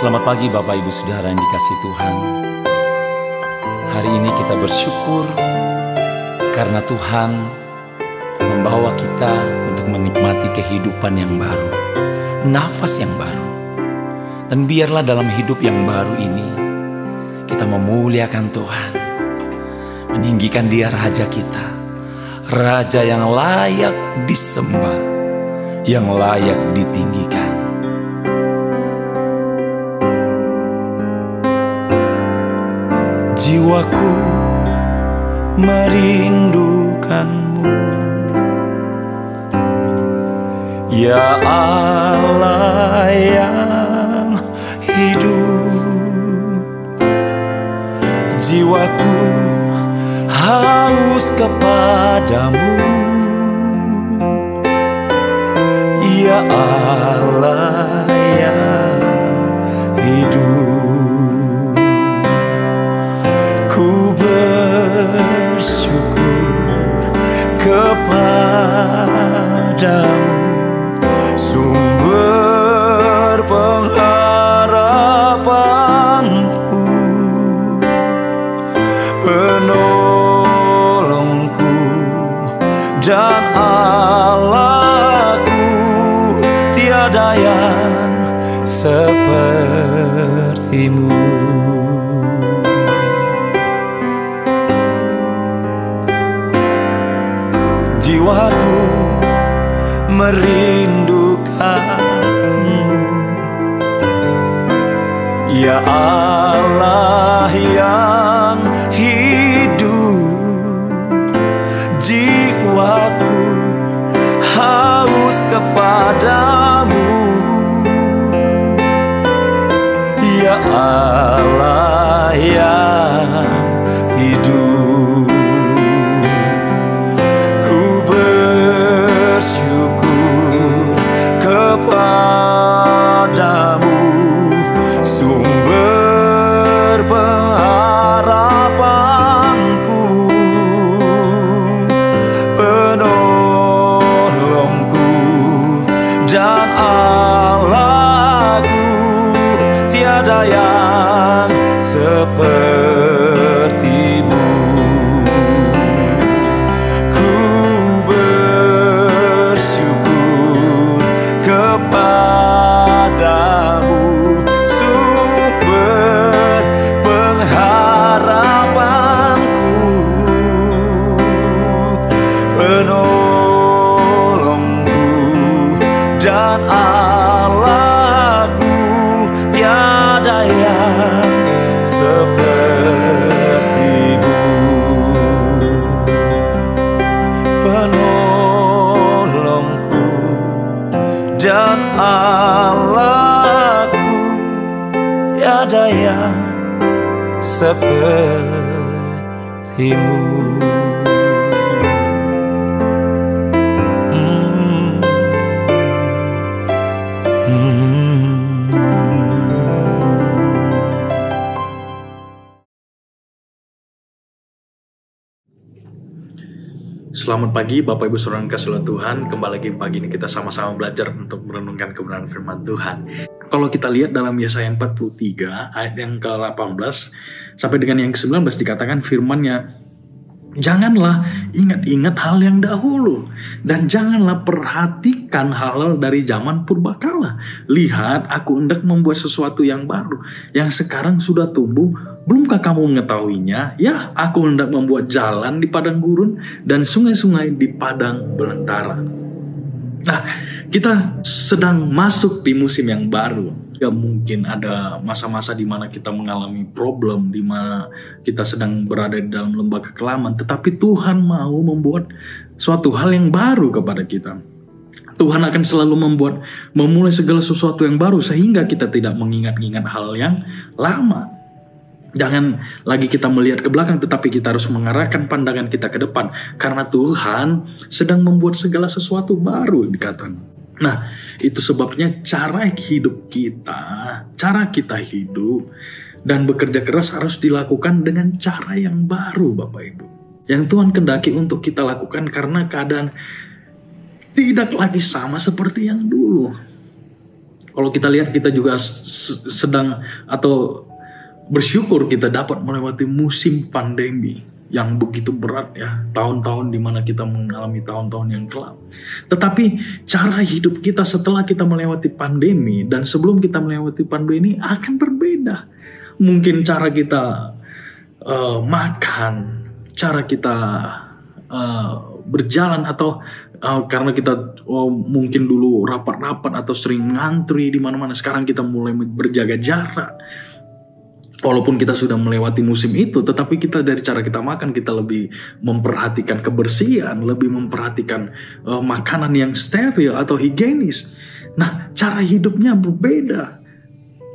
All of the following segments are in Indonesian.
Selamat pagi Bapak Ibu Saudara yang dikasihi Tuhan. Hari ini kita bersyukur karena Tuhan membawa kita untuk menikmati kehidupan yang baru, nafas yang baru. Dan biarlah dalam hidup yang baru ini kita memuliakan Tuhan, meninggikan Dia Raja kita, Raja yang layak disembah, yang layak ditinggikan. Jiwaku merindukanmu, ya Allah yang hidup. Jiwaku haus kepadamu, ya Allah yang hidup. Bersyukur kepadamu, sumber pengharapanku, penolongku dan Allahku. Tiada yang sepertimu. Jiwaku merindukanmu, ya Allah yang hidup. Jiwaku haus kepadamu, ya Allah yang hidup. Bersyukur kepadamu, sumber pengharapanku, penolongku dan Allahku. Tiada yang sepertimu. Padamu, sumber pengharapanku, penolongku dan Allahku. Tiada yang sepertimu. Penolongku dan Allahku, tiada yang sepertimu. Selamat pagi Bapak Ibu Saudara yang kasih Tuhan. Kembali lagi pagi ini kita sama-sama belajar untuk merenungkan kebenaran firman Tuhan. Kalau kita lihat dalam Yesaya 43 ayat yang ke-18 sampai dengan yang ke-19 dikatakan firman-Nya, janganlah ingat-ingat hal yang dahulu, dan janganlah perhatikan hal-hal dari zaman purbakala. Lihat, aku hendak membuat sesuatu yang baru, yang sekarang sudah tumbuh. Belumkah kamu mengetahuinya? Ya, aku hendak membuat jalan di padang gurun dan sungai-sungai di padang belantara. Nah, kita sedang masuk di musim yang baru. Ya, mungkin ada masa-masa di mana kita mengalami problem, di mana kita sedang berada di dalam lembah kekelaman, tetapi Tuhan mau membuat suatu hal yang baru kepada kita. Tuhan akan selalu memulai segala sesuatu yang baru sehingga kita tidak mengingat-ingat hal yang lama. Jangan lagi kita melihat ke belakang, tetapi kita harus mengarahkan pandangan kita ke depan. Karena Tuhan sedang membuat segala sesuatu baru, dikatakan. Nah, itu sebabnya cara kita hidup dan bekerja keras harus dilakukan dengan cara yang baru, Bapak Ibu. Yang Tuhan kendaki untuk kita lakukan karena keadaan tidak lagi sama seperti yang dulu. Kalau kita lihat, kita juga sedang atau bersyukur kita dapat melewati musim pandemi yang begitu berat ya. Tahun-tahun di mana kita mengalami tahun-tahun yang kelam. Tetapi cara hidup kita setelah kita melewati pandemi dan sebelum kita melewati pandemi ini akan berbeda. Mungkin cara kita makan, cara kita berjalan atau karena kita mungkin dulu rapat-rapat atau sering ngantri di mana-mana, sekarang kita mulai berjaga jarak. Walaupun kita sudah melewati musim itu, tetapi kita dari cara kita makan, kita lebih memperhatikan kebersihan, lebih memperhatikan makanan yang steril atau higienis. Nah, cara hidupnya berbeda.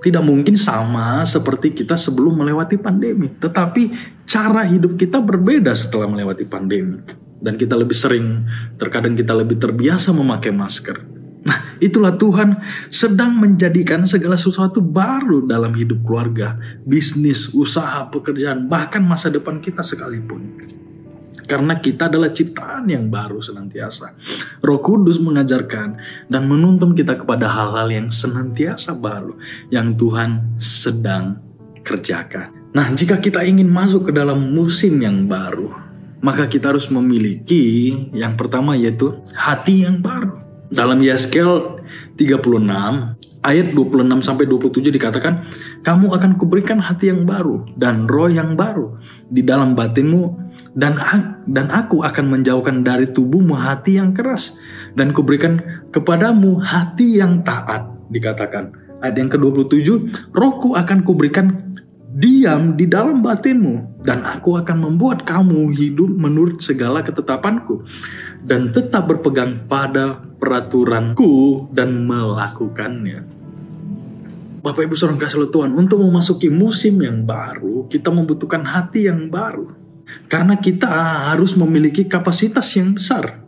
Tidak mungkin sama seperti kita sebelum melewati pandemi, tetapi cara hidup kita berbeda setelah melewati pandemi. Dan kita lebih sering, terkadang kita lebih terbiasa memakai masker. Nah, itulah Tuhan sedang menjadikan segala sesuatu baru dalam hidup keluarga, bisnis, usaha, pekerjaan, bahkan masa depan kita sekalipun. Karena kita adalah ciptaan yang baru senantiasa. Roh Kudus mengajarkan dan menuntun kita kepada hal-hal yang senantiasa baru yang Tuhan sedang kerjakan. Nah, jika kita ingin masuk ke dalam musim yang baru, maka kita harus memiliki yang pertama yaitu hati yang baru. Dalam Yeskel 36 ayat 26-27 dikatakan, kamu akan kuberikan hati yang baru dan roh yang baru di dalam batinmu, dan aku akan menjauhkan dari tubuhmu hati yang keras dan kuberikan kepadamu hati yang taat. Dikatakan ayat yang ke-27, rohku akan kuberikan diam di dalam batinmu, dan aku akan membuat kamu hidup menurut segala ketetapanku dan tetap berpegang pada peraturanku dan melakukannya. Bapak Ibu Saudara kasih Tuhan, untuk memasuki musim yang baru, kita membutuhkan hati yang baru. Karena kita harus memiliki kapasitas yang besar,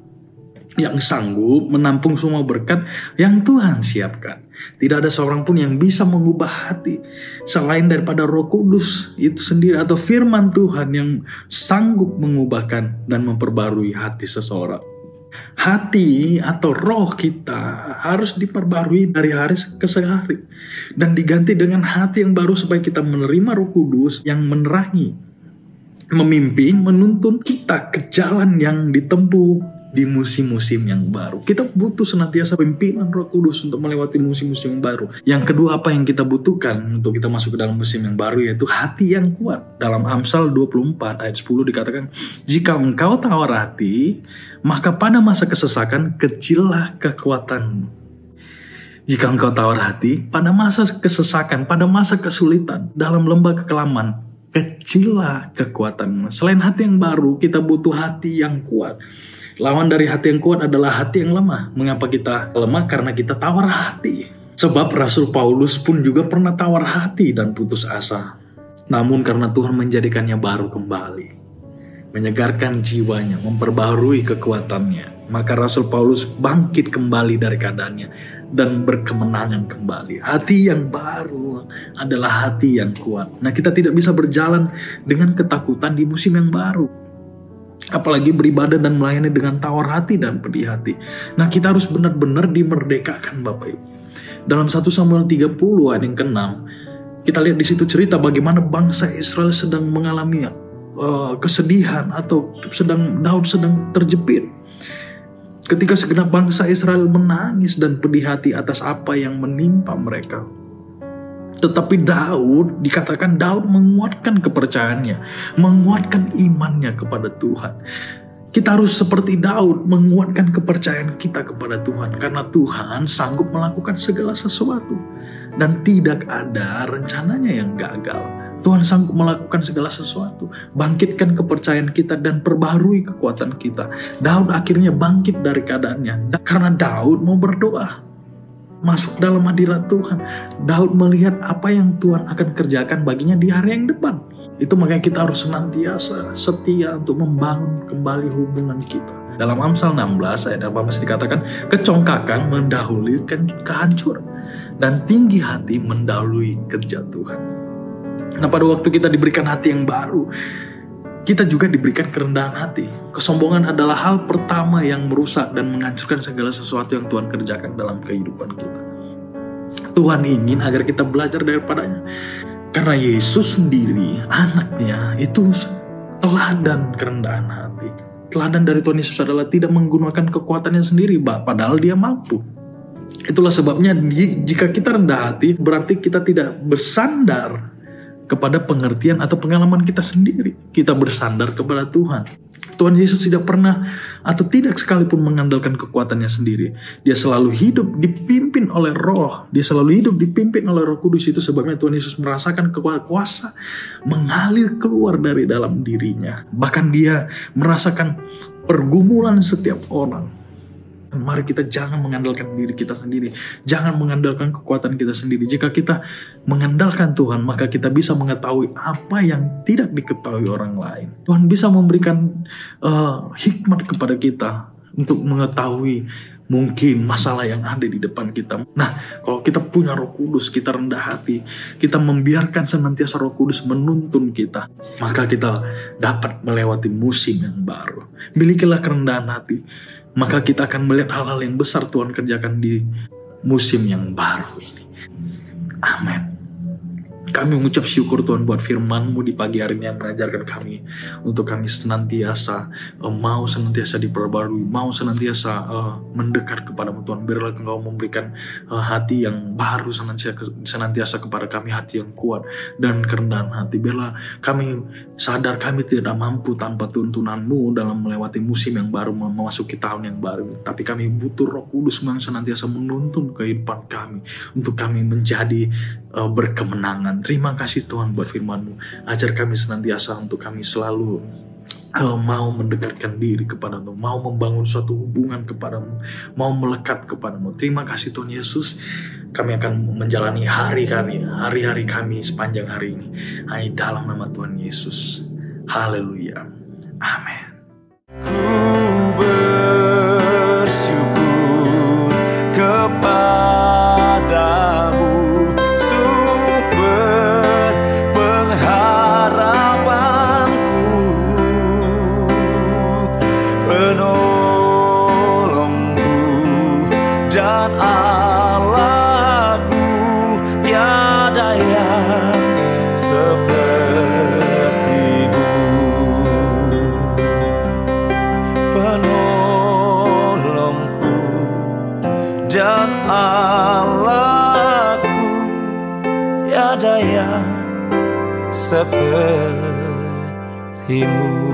yang sanggup menampung semua berkat yang Tuhan siapkan. Tidak ada seorang pun yang bisa mengubah hati selain daripada Roh Kudus itu sendiri atau firman Tuhan yang sanggup mengubahkan dan memperbarui hati seseorang. Hati atau roh kita harus diperbarui dari hari ke hari dan diganti dengan hati yang baru supaya kita menerima Roh Kudus yang menerangi, memimpin, menuntun kita ke jalan yang ditempuh di musim-musim yang baru. Kita butuh senantiasa pimpinan Roh Kudus untuk melewati musim-musim yang baru. Yang kedua, apa yang kita butuhkan untuk kita masuk ke dalam musim yang baru yaitu hati yang kuat. Dalam Amsal 24 ayat 10 dikatakan, jika engkau tawar hati, maka pada masa kesesakan kecillah kekuatanmu. Jika engkau tawar hati, pada masa kesesakan, pada masa kesulitan, dalam lembah kekelaman, kecillah kekuatanmu. Selain hati yang baru, kita butuh hati yang kuat. Lawan dari hati yang kuat adalah hati yang lemah. Mengapa kita lemah? Karena kita tawar hati. Sebab Rasul Paulus pun juga pernah tawar hati dan putus asa. Namun karena Tuhan menjadikannya baru kembali, menyegarkan jiwanya, memperbaharui kekuatannya, maka Rasul Paulus bangkit kembali dari keadaannya dan berkemenangan kembali. Hati yang baru adalah hati yang kuat. Nah, kita tidak bisa berjalan dengan ketakutan di musim yang baru. Apalagi beribadah dan melayani dengan tawar hati dan pedih hati. Nah, kita harus benar-benar dimerdekakan, Bapak Ibu. Dalam 1 Samuel 30 ayat yang ke-6, kita lihat di situ cerita bagaimana bangsa Israel sedang mengalami kesedihan atau Daud sedang terjepit. Ketika segenap bangsa Israel menangis dan pedih hati atas apa yang menimpa mereka. Tetapi Daud, dikatakan Daud menguatkan kepercayaannya, menguatkan imannya kepada Tuhan. Kita harus seperti Daud menguatkan kepercayaan kita kepada Tuhan, karena Tuhan sanggup melakukan segala sesuatu dan tidak ada rencananya yang gagal. Tuhan sanggup melakukan segala sesuatu. Bangkitkan kepercayaan kita dan perbaharui kekuatan kita. Daud akhirnya bangkit dari keadaannya karena Daud mau berdoa, masuk dalam hadirat Tuhan. Daud melihat apa yang Tuhan akan kerjakan baginya di hari yang depan. Itu makanya kita harus senantiasa setia untuk membangun kembali hubungan kita. Dalam Amsal 16 ayat 18 dikatakan, kecongkakan mendahului kehancuran dan tinggi hati mendahului kejatuhan. Nah, pada waktu kita diberikan hati yang baru, kita juga diberikan kerendahan hati. Kesombongan adalah hal pertama yang merusak dan menghancurkan segala sesuatu yang Tuhan kerjakan dalam kehidupan kita. Tuhan ingin agar kita belajar daripadanya. Karena Yesus sendiri, anaknya, itu teladan kerendahan hati. Teladan dari Tuhan Yesus adalah tidak menggunakan kekuatannya sendiri, padahal dia mampu. Itulah sebabnya jika kita rendah hati, berarti kita tidak bersandar kepada pengertian atau pengalaman kita sendiri. Kita bersandar kepada Tuhan. Tuhan Yesus tidak pernah atau tidak sekalipun mengandalkan kekuatannya sendiri. Dia selalu hidup dipimpin oleh Roh. Dia selalu hidup dipimpin oleh Roh Kudus. Itu sebabnya Tuhan Yesus merasakan kuasa mengalir keluar dari dalam dirinya. Bahkan dia merasakan pergumulan setiap orang. Mari kita jangan mengandalkan diri kita sendiri. Jangan mengandalkan kekuatan kita sendiri. Jika kita mengandalkan Tuhan, maka kita bisa mengetahui apa yang tidak diketahui orang lain. Tuhan bisa memberikan hikmat kepada kita untuk mengetahui mungkin masalah yang ada di depan kita. Nah, kalau kita punya Roh Kudus, kita rendah hati, kita membiarkan senantiasa Roh Kudus menuntun kita, maka kita dapat melewati musim yang baru. Milikilah kerendahan hati, maka kita akan melihat hal-hal yang besar Tuhan kerjakan di musim yang baru ini. Amin. Kami mengucap syukur Tuhan buat firman-Mu di pagi hari ini yang mengajarkan kami untuk kami senantiasa mau senantiasa diperbarui, mau senantiasa mendekat kepada-Mu Tuhan. Biarlah Engkau memberikan hati yang baru senantiasa kepada kami, hati yang kuat dan kerendahan hati. Biarlah kami sadar kami tidak mampu tanpa tuntunan-Mu dalam melewati musim yang baru, memasuki tahun yang baru. Tapi kami butuh Roh Kudus yang senantiasa menuntun kehidupan kami untuk kami menjadi berkemenangan. Terima kasih Tuhan buat firman-Mu. Ajar kami senantiasa untuk kami selalu mau mendekatkan diri kepada-Mu, mau membangun suatu hubungan kepada-Mu, mau melekat kepada-Mu. Terima kasih Tuhan Yesus. Kami akan menjalani hari-hari kami sepanjang hari ini hanya dalam nama Tuhan Yesus. Haleluya. Amin. Ku bersyukur kepadamu, sumber pengharapanku, penolongku dan Allahku. Tiada yang seperti-Mu, penolongku dan Allahku. Tiada yang seperti-Mu.